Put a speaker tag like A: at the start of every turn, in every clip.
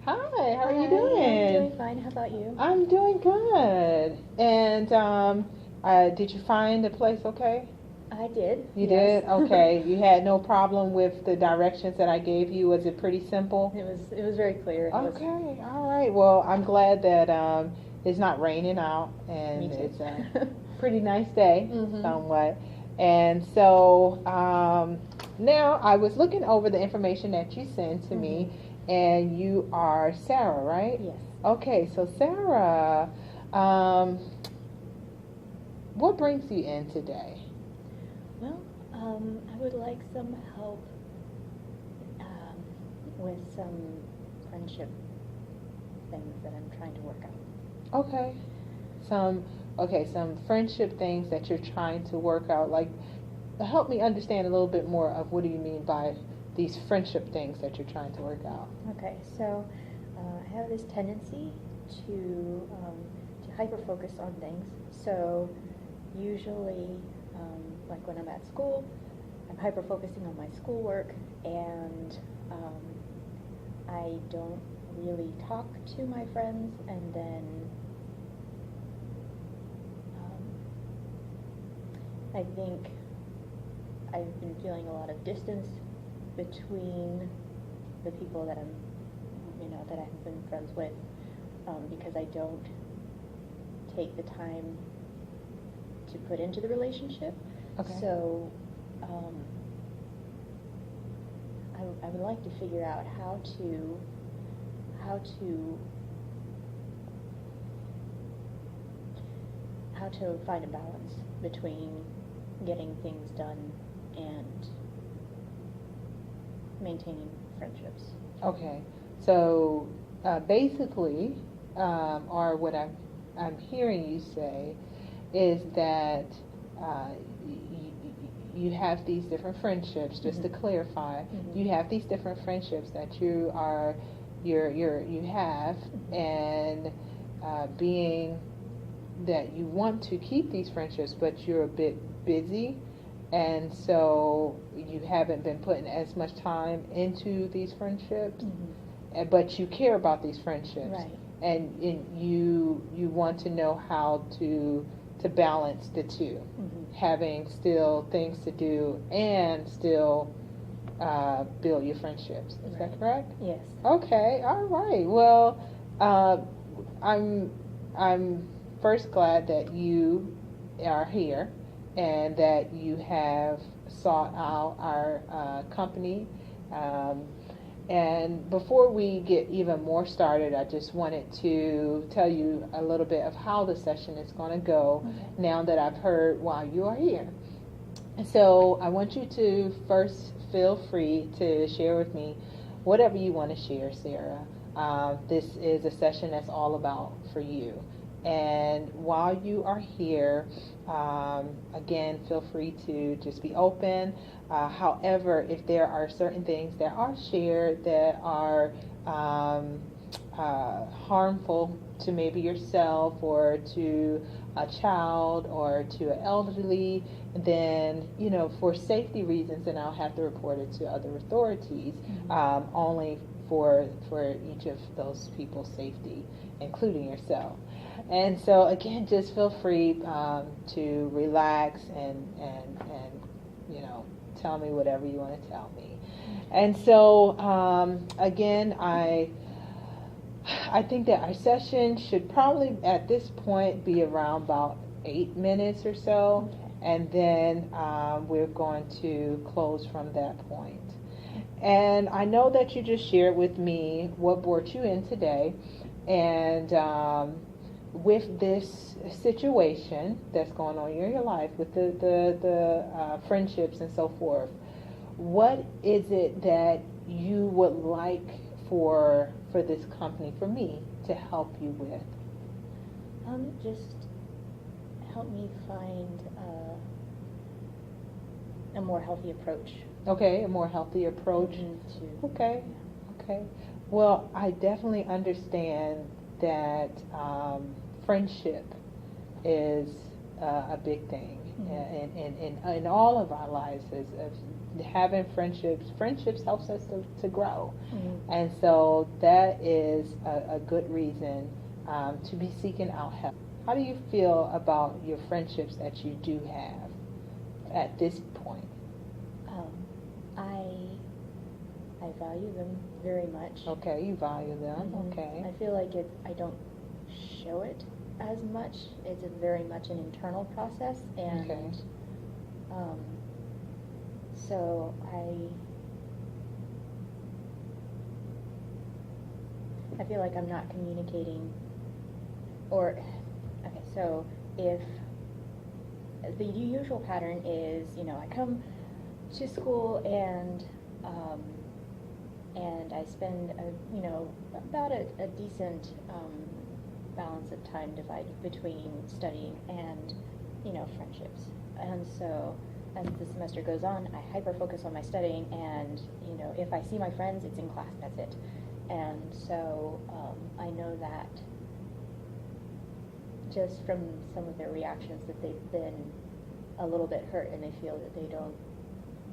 A: Hi, how are you
B: I'm
A: doing?
B: doing fine. How about you?
A: I'm doing good. And did you find the place okay?
B: I did.
A: You
B: Yes.
A: did? Okay. You had no problem with the directions that I gave you? Was it pretty simple?
B: It was very clear. It was.
A: Okay, all right. Well, I'm glad that it's not raining out
B: Me
A: and
B: too.
A: it's a pretty nice day,
B: Mhm.
A: somewhat. And so now I was looking over the information that you sent to me, and you are Sarah, right?
B: Yes.
A: Okay, so Sarah, um, what brings you in today?
B: Well, I would like some help with some friendship things that I'm trying to work out.
A: Okay. Some some friendship things that you're trying to work out. Like, help me understand a little bit more of what do you mean by these friendship things that you're trying to work out.
B: Okay, so I have this tendency to hyper focus on things. So usually, like when I'm at school, I'm hyper focusing on my schoolwork, and I don't really talk to my friends, and then I think I've been feeling a lot of distance between the people that that I've been friends with, because I don't take the time to put into the relationship.
A: Okay.
B: So I would like to figure out how to find a balance between getting things done and maintaining friendships.
A: Okay. So basically, or what I'm hearing you say is that uh, you have these different friendships. Just to clarify, you have these different friendships that you have, and being that you want to keep these friendships, but you're a bit busy, and so you haven't been putting as much time into these friendships, but you care about these friendships,
B: Right.
A: and you want to know how to balance the two, having still things to do and still build your friendships. Is that correct?
B: Yes.
A: Okay. All right. Well, I'm first glad that you are here and that you have sought out our company. And before we get even more started, I just wanted to tell you a little bit of how the session is going to go now that I've heard why you are here. And so I want you to first feel free to share with me whatever you want to share, Sarah. This is a session that's all about for you. And while you are here, again, feel free to just be open. However, if there are certain things that are shared that are harmful to maybe yourself or to a child or to an elderly, then, for safety reasons, then I'll have to report it to other authorities, only for each of those people's safety, including yourself. And so again, just feel free to relax and tell me whatever you want to tell me. And so again, I think that our session should probably at this point be around about 8 minutes or so, and then we're going to close from that point. And I know that you just shared with me what brought you in today, and with this situation that's going on in your life, with the friendships and so forth, what is it that you would like for this company, for me, to help you with?
B: Just help me find a more healthy approach.
A: Okay, a more healthy approach. Okay. Well, I definitely understand that friendship is a big thing in all of our lives, as having friendships helps us to grow.
B: Mm-hmm.
A: And so that is a good reason to be seeking out help. How do you feel about your friendships that you do have at this point?
B: I value them very much.
A: Okay, you value them.
B: Mm-hmm.
A: Okay.
B: I feel like I don't show it as much. It's very much an internal process, and
A: Okay.
B: So I feel like I'm not communicating, or okay, so if the usual pattern is, I come to school and I spend about a decent balance of time divided between studying and friendships. And so as the semester goes on, I hyper focus on my studying, and if I see my friends, it's in class, that's it. And so I know that just from some of their reactions that they've been a little bit hurt, and they feel that they don't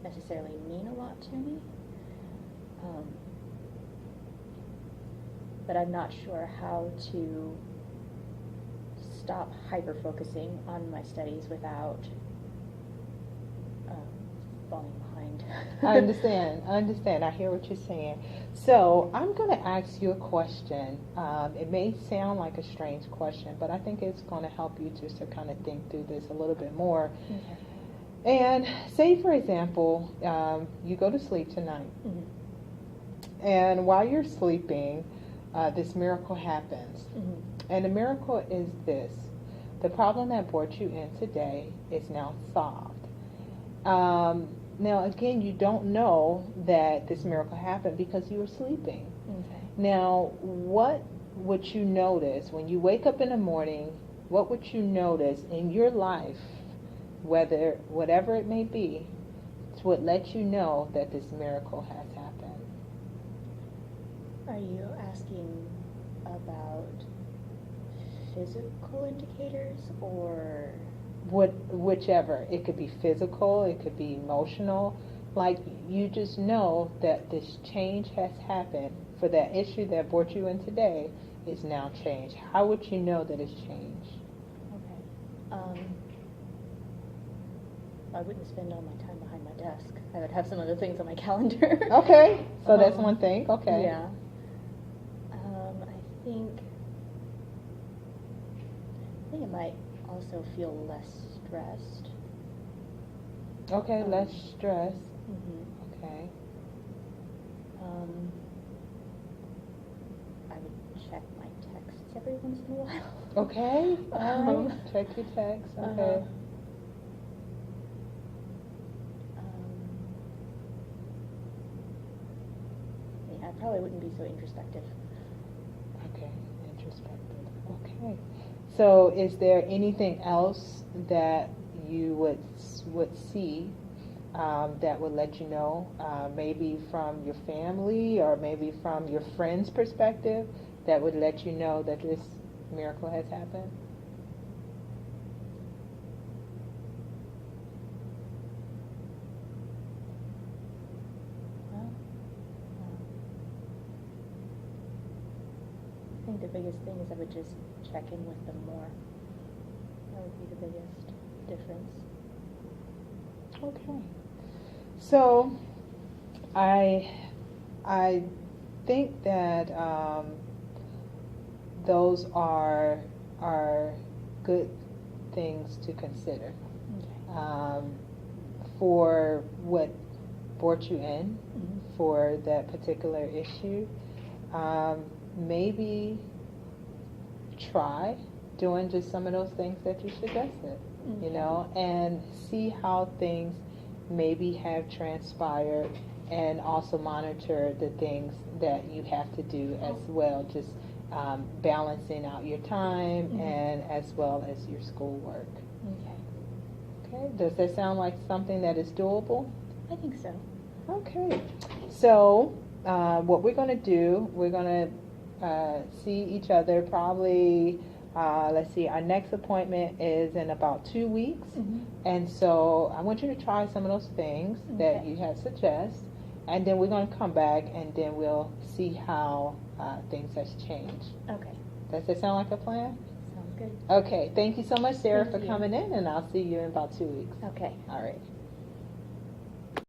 B: necessarily mean a lot to me. But I'm not sure how to stop hyper-focusing on my studies without falling behind.
A: I understand. I hear what you're saying. So I'm going to ask you a question. It may sound like a strange question, but I think it's going to help you just to kind of think through this a little bit more.
B: Okay.
A: And say, for example, you go to sleep tonight.
B: Mm-hmm.
A: And while you're sleeping, this miracle happens.
B: Mm-hmm.
A: And the miracle is this. The problem that brought you in today is now solved. Now, again, you don't know that this miracle happened because you were sleeping.
B: Okay.
A: Now, what would you notice when you wake up in the morning? What would you notice in your life, whatever it may be, would let you know that this miracle has happened?
B: Are you asking about physical indicators or?
A: Whichever. It could be physical, it could be emotional. Like, you just know that this change has happened. For that issue that brought you in today is now changed. How would you know that it's changed?
B: Okay. I wouldn't spend all my time behind my desk. I would have some other things on my calendar.
A: Okay, so that's one thing. Okay.
B: Yeah. I think it might also feel less stressed.
A: Okay, less stress.
B: Mm-hmm.
A: Okay.
B: I would check my texts every once in a while.
A: Okay. All right. Check your text. Okay.
B: Yeah, I probably wouldn't be so introspective.
A: Okay, introspective. Okay. So is there anything else that you would see that would let you know, maybe from your family or maybe from your friend's perspective, that would let you know that this miracle has happened?
B: I think the biggest thing is I would just check in with them more. That would be the biggest difference.
A: Okay. So I think that those are good things to consider
B: Okay.
A: for what brought you in
B: Mm-hmm.
A: for that particular issue. Maybe try doing just some of those things that you suggested,
B: Okay.
A: and see how things maybe have transpired, and also monitor the things that you have to do as well, just balancing out your time
B: Mm-hmm.
A: and as well as your schoolwork.
B: Okay.
A: Okay, does that sound like something that is doable?
B: I think so.
A: Okay, so what we're going to do, we're going to see each other probably let's see, our next appointment is in about 2 weeks.
B: Mhm.
A: And so I want you to try some of those things that
B: Okay.
A: you had suggest. And then we're going to come back and then we'll see how things has changed.
B: Okay.
A: Does that sound like a plan?
B: Sounds good.
A: Okay. Thank you so much, Sarah,
B: Thank
A: for
B: you.
A: coming in, and I'll see you in about 2 weeks.
B: Okay.
A: All right.